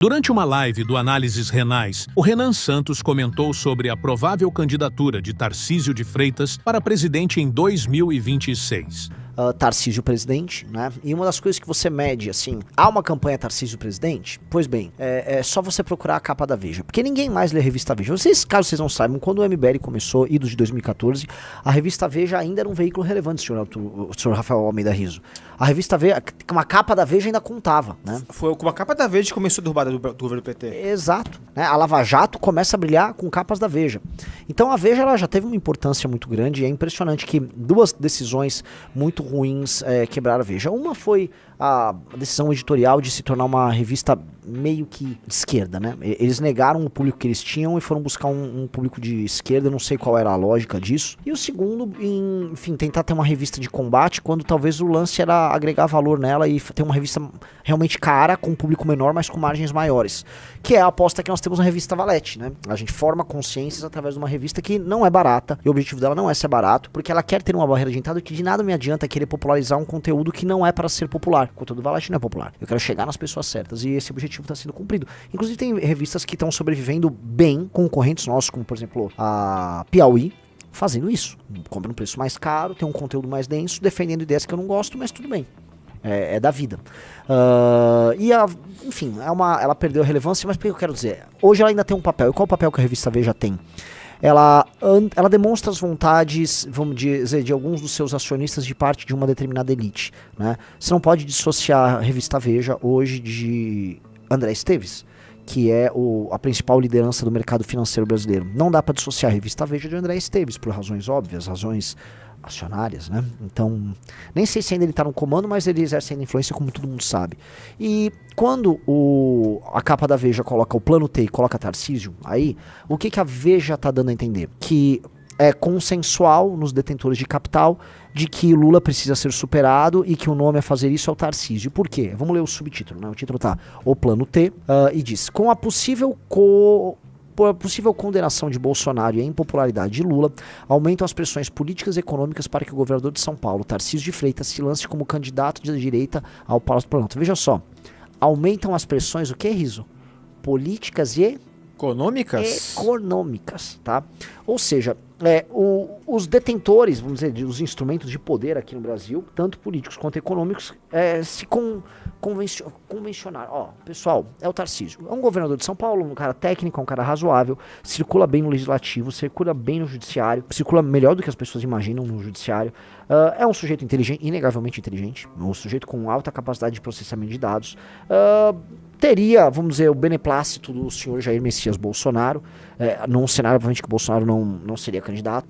Durante uma live do Análises Renais, o Renan Santos comentou sobre a provável candidatura de Tarcísio de Freitas para presidente em 2026. Tarcísio presidente, né? E uma das coisas que você mede, assim, há uma campanha Tarcísio presidente? Pois bem, é só você procurar a capa da Veja, porque ninguém mais lê a revista Veja. Caso vocês não saibam, quando o MBL começou, idos de 2014, a revista Veja ainda era um veículo relevante, senhor Rafael Almeida Riso. A revista Veja, uma capa da Veja ainda contava, né? Foi com a capa da Veja que começou a derrubada do governo PT. Exato, né? A Lava Jato começa a brilhar com capas da Veja. Então a Veja ela já teve uma importância muito grande e é impressionante que duas decisões muito ruins quebraram a Veja. Uma foi a decisão editorial de se tornar uma revista meio que de esquerda, né? Eles negaram o público que eles tinham e foram buscar um público de esquerda, eu não sei qual era a lógica disso. E o segundo, enfim, tentar ter uma revista de combate, quando talvez o lance era agregar valor nela e ter uma revista realmente cara, com um público menor, mas com margens maiores. Que é a aposta que nós temos na revista Valete, né? A gente forma consciências através de uma revista que não é barata, e o objetivo dela não é ser barato, porque ela quer ter uma barreira de entrada que de nada me adianta querer popularizar um conteúdo que não é para ser popular. O conteúdo Valete não é popular. Eu quero chegar nas pessoas certas, e esse objetivo está sendo cumprido. Inclusive tem revistas que estão sobrevivendo bem, concorrentes nossos, como por exemplo a Piauí, fazendo isso. Compra um preço mais caro, tem um conteúdo mais denso, defendendo ideias que eu não gosto, mas tudo bem. É da vida. Enfim, ela perdeu a relevância, mas o que eu quero dizer? Hoje ela ainda tem um papel. E qual o papel que a revista Veja tem? Ela demonstra as vontades, vamos dizer, de alguns dos seus acionistas de parte de uma determinada elite, né? Você não pode dissociar a revista Veja hoje de André Esteves, que é a principal liderança do mercado financeiro brasileiro. Não dá para dissociar a revista Veja de André Esteves, por razões óbvias, razões acionárias, né? Então, nem sei se ainda ele tá no comando, mas ele exerce ainda influência, como todo mundo sabe. E quando a capa da Veja coloca o plano T e coloca Tarcísio, aí, o que a Veja tá dando a entender? Que é consensual nos detentores de capital de que Lula precisa ser superado e que o nome a fazer isso é o Tarcísio. Por quê? Vamos ler o subtítulo, né? O título tá O Plano T, e diz: com a possível condenação de Bolsonaro e a impopularidade de Lula, aumentam as pressões políticas e econômicas para que o governador de São Paulo, Tarcísio de Freitas, se lance como candidato de direita ao Palácio do Planalto. Veja só, aumentam as pressões, o que, Riso? Políticas e econômicas, tá? Ou seja, os detentores, vamos dizer, os instrumentos de poder aqui no Brasil, tanto políticos quanto econômicos, se convencionaram. Ó, pessoal, é o Tarcísio. É um governador de São Paulo, um cara técnico, um cara razoável, circula bem no legislativo, circula bem no judiciário, circula melhor do que as pessoas imaginam no judiciário. É um sujeito inteligente, inegavelmente inteligente, um sujeito com alta capacidade de processamento de dados. Teria, vamos dizer, o beneplácito do senhor Jair Messias Bolsonaro, num cenário, obviamente, que o Bolsonaro não seria candidato.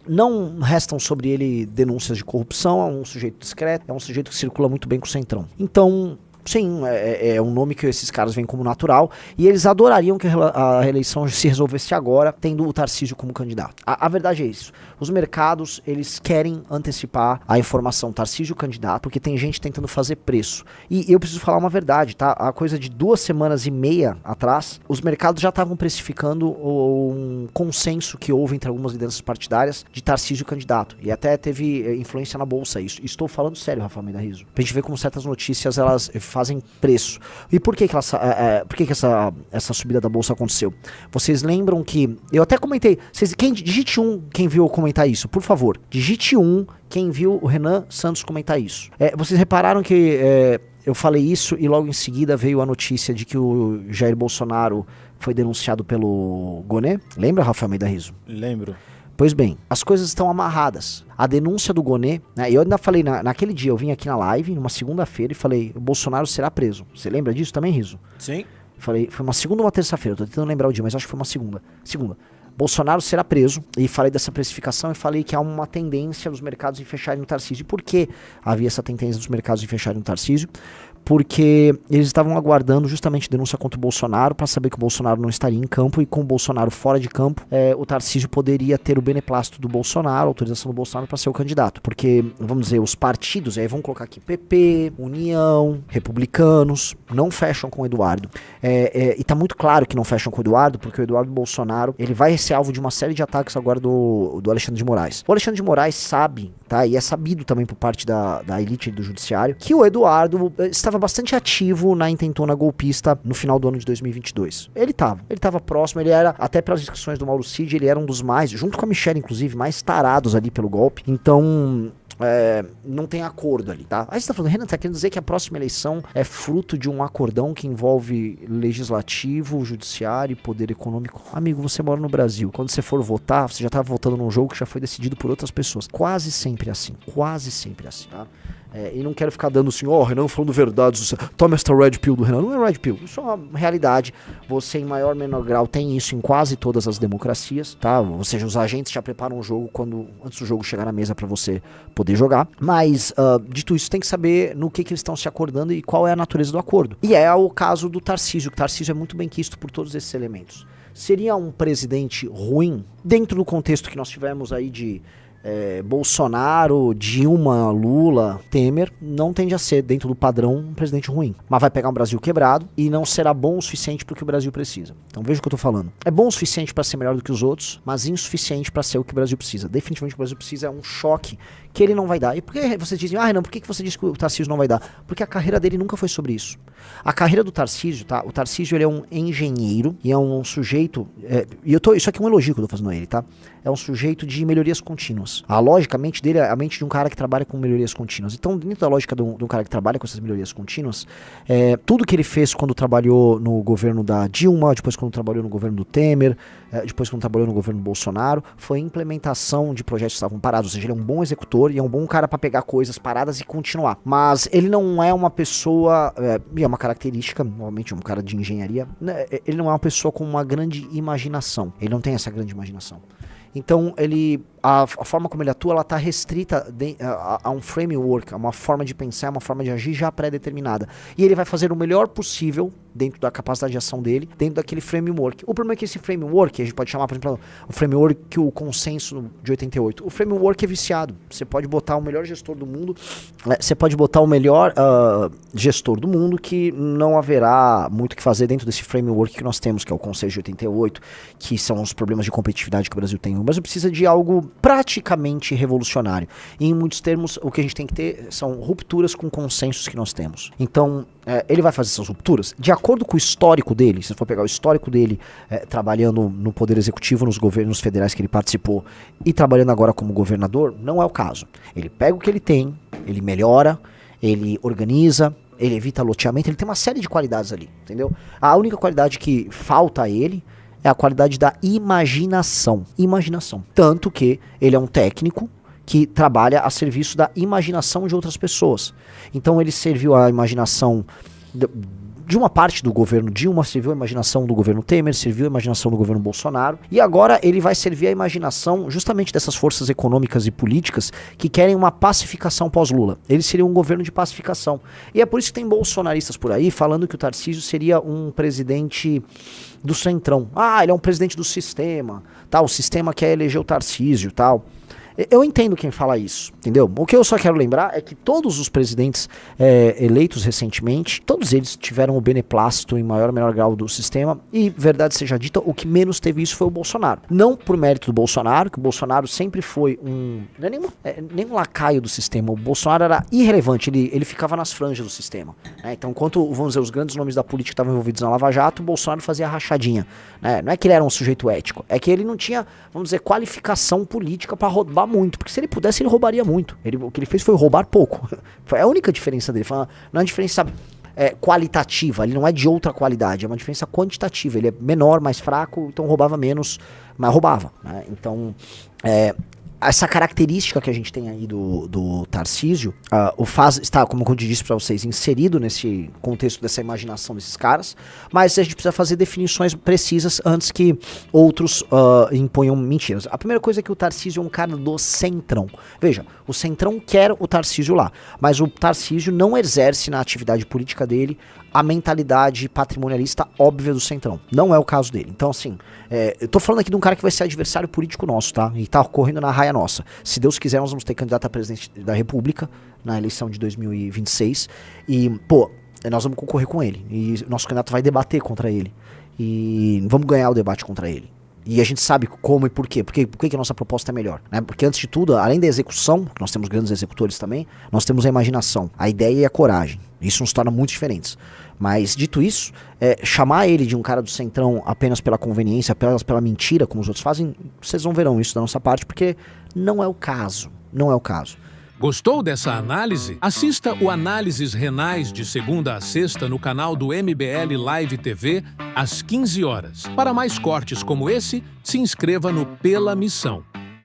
Não restam sobre ele denúncias de corrupção, é um sujeito discreto, é um sujeito que circula muito bem com o Centrão. Então, sim, é um nome que esses caras veem como natural, e eles adorariam que a reeleição se resolvesse agora, tendo o Tarcísio como candidato. A verdade é isso. Os mercados, eles querem antecipar a informação Tarcísio candidato, porque tem gente tentando fazer preço. E eu preciso falar uma verdade, tá? A coisa de 2 semanas e meia atrás, os mercados já estavam precificando um consenso que houve entre algumas lideranças partidárias de Tarcísio candidato. E até teve influência na bolsa isso. Estou falando sério, Rafael Almeida Riso. Pra gente ver como certas notícias, elas fazem preço. E por que essa subida da bolsa aconteceu? Vocês lembram que... Eu até comentei... digite quem viu eu comentar isso, por favor. Digite quem viu o Renan Santos comentar isso. Vocês repararam que eu falei isso e logo em seguida veio a notícia de que o Jair Bolsonaro foi denunciado pelo Gonê? Lembra, Rafael Almeida Riso? Lembro. Pois bem, as coisas estão amarradas. A denúncia do Gonê, né, eu ainda falei, naquele dia eu vim aqui na live, numa segunda-feira, e falei, o Bolsonaro será preso. Você lembra disso também, Riso? Sim. Falei, foi uma segunda ou uma terça-feira, eu tô tentando lembrar o dia, mas acho que foi uma segunda. Bolsonaro será preso, e falei dessa precificação e falei que há uma tendência dos mercados em fecharem no Tarcísio. E por que havia essa tendência dos mercados em fecharem no Tarcísio? Porque eles estavam aguardando justamente denúncia contra o Bolsonaro para saber que o Bolsonaro não estaria em campo, e com o Bolsonaro fora de campo, o Tarcísio poderia ter o beneplácito do Bolsonaro, a autorização do Bolsonaro para ser o candidato. Porque, vamos dizer, os partidos, aí vamos colocar aqui PP, União, Republicanos, não fecham com o Eduardo. E tá muito claro que não fecham com o Eduardo, porque o Eduardo Bolsonaro, ele vai ser alvo de uma série de ataques agora do Alexandre de Moraes. O Alexandre de Moraes sabe, tá, e é sabido também por parte da elite do judiciário, que o Eduardo estava bastante ativo na intentona golpista no final do ano de 2022. Ele tava próximo, ele era, até pelas descrições do Mauro Cid, ele era um dos mais, junto com a Michelle, inclusive, mais tarados ali pelo golpe. Então, não tem acordo ali, tá? Aí você tá falando, Renan, tá querendo dizer que a próxima eleição é fruto de um acordão que envolve legislativo, judiciário e poder econômico? Amigo, você mora no Brasil. Quando você for votar, você já tá votando num jogo que já foi decidido por outras pessoas. Quase sempre assim, tá? E não quero ficar dando assim, Renan falando verdades, toma esta red pill do Renan. Não é red pill, isso é uma realidade. Você, em maior ou menor grau, tem isso em quase todas as democracias, tá? Ou seja, os agentes já preparam o jogo antes do jogo chegar na mesa para você poder jogar. Mas, dito isso, tem que saber no que eles estão se acordando e qual é a natureza do acordo. E é o caso do Tarcísio, que o Tarcísio é muito bem quisto por todos esses elementos. Seria um presidente ruim, dentro do contexto que nós tivemos aí de Bolsonaro, Dilma, Lula, Temer, não tende a ser, dentro do padrão, um presidente ruim. Mas vai pegar um Brasil quebrado e não será bom o suficiente para o que o Brasil precisa. Então veja o que eu tô falando. É bom o suficiente para ser melhor do que os outros, mas insuficiente para ser o que o Brasil precisa. Definitivamente o Brasil precisa é um choque que ele não vai dar. E por que vocês dizem, Renan, por que você disse que o Tarcísio não vai dar? Porque a carreira dele nunca foi sobre isso. A carreira do Tarcísio, tá? O Tarcísio, ele é um engenheiro e é um sujeito, isso aqui é um elogio que eu tô fazendo a ele, tá? É um sujeito de melhorias contínuas. A lógica, a mente dele é a mente de um cara que trabalha com melhorias contínuas. Então, dentro da lógica de um cara que trabalha com essas melhorias contínuas, tudo que ele fez quando trabalhou no governo da Dilma, depois quando trabalhou no governo do Temer, depois quando trabalhou no governo do Bolsonaro, foi implementação de projetos que estavam parados. Ou seja, ele é um bom executor e é um bom cara para pegar coisas paradas e continuar. Mas ele não é uma pessoa, e é uma característica, normalmente um cara de engenharia, né, ele não é uma pessoa com uma grande imaginação. Ele não tem essa grande imaginação. Então, a forma como ele atua, ela está restrita a um framework, a uma forma de pensar, uma forma de agir já pré-determinada. E ele vai fazer o melhor possível dentro da capacidade de ação dele, dentro daquele framework. O problema é que esse framework, a gente pode chamar, por exemplo, o framework que o consenso de 88, o framework é viciado. Você pode botar o melhor gestor do mundo, você pode botar o melhor gestor do mundo, que não haverá muito o que fazer dentro desse framework que nós temos, que é o consenso de 88, que são os problemas de competitividade que o Brasil tem. O Brasil precisa de algo praticamente revolucionário. E em muitos termos, o que a gente tem que ter são rupturas com consensos que nós temos. Então, ele vai fazer essas rupturas de acordo com o histórico dele. Se você for pegar o histórico dele trabalhando no Poder Executivo, nos governos federais que ele participou e trabalhando agora como governador, não é o caso. Ele pega o que ele tem, ele melhora, ele organiza, ele evita loteamento, ele tem uma série de qualidades ali, entendeu? A única qualidade que falta a ele é a qualidade da imaginação. Imaginação. Tanto que ele é um técnico que trabalha a serviço da imaginação de outras pessoas. Então ele serviu a imaginação de uma parte do governo Dilma, serviu a imaginação do governo Temer, serviu a imaginação do governo Bolsonaro, e agora ele vai servir a imaginação justamente dessas forças econômicas e políticas que querem uma pacificação pós-Lula. Ele seria um governo de pacificação. E é por isso que tem bolsonaristas por aí falando que o Tarcísio seria um presidente do centrão. Ele é um presidente do sistema, o sistema quer eleger o Tarcísio, tal. Eu entendo quem fala isso, entendeu? O que eu só quero lembrar é que todos os presidentes eleitos recentemente, todos eles tiveram o beneplácito em maior ou menor grau do sistema, e, verdade seja dita, o que menos teve isso foi o Bolsonaro. Não por mérito do Bolsonaro, que o Bolsonaro sempre foi não é nem um lacaio do sistema. O Bolsonaro era irrelevante, ele ficava nas franjas do sistema, né? Então, enquanto, vamos dizer, os grandes nomes da política estavam envolvidos na Lava Jato, o Bolsonaro fazia a rachadinha, né? Não é que ele era um sujeito ético, é que ele não tinha, vamos dizer, qualificação política para roubar muito, porque se ele pudesse, ele roubaria muito. O que ele fez foi roubar pouco. Foi a única diferença dele. Não é uma diferença qualitativa, ele não é de outra qualidade, é uma diferença quantitativa. Ele é menor, mais fraco, então roubava menos, mas roubava, né? Então, essa característica que a gente tem aí do Tarcísio, está, como eu disse para vocês, inserido nesse contexto dessa imaginação desses caras, mas a gente precisa fazer definições precisas antes que outros imponham mentiras. A primeira coisa é que o Tarcísio é um cara do centrão. Veja, o centrão quer o Tarcísio lá, mas o Tarcísio não exerce na atividade política dele a mentalidade patrimonialista óbvia do centrão. Não é o caso dele. Então, assim, eu tô falando aqui de um cara que vai ser adversário político nosso, tá? E tá correndo na raia nossa. Se Deus quiser, nós vamos ter candidato a presidente da República na eleição de 2026. E, nós vamos concorrer com ele. E nosso candidato vai debater contra ele. E vamos ganhar o debate contra ele. E a gente sabe como e por quê. Por que a nossa proposta é melhor, né? Porque antes de tudo, além da execução, que nós temos grandes executores também, nós temos a imaginação, a ideia e a coragem. Isso nos torna muito diferentes. Mas, dito isso, chamar ele de um cara do centrão apenas pela conveniência, apenas pela mentira, como os outros fazem, vocês não verão isso da nossa parte, porque não é o caso. Não é o caso. Gostou dessa análise? Assista o Análises Renais de segunda a sexta no canal do MBL Live TV, às 15 horas. Para mais cortes como esse, se inscreva no Pela Missão.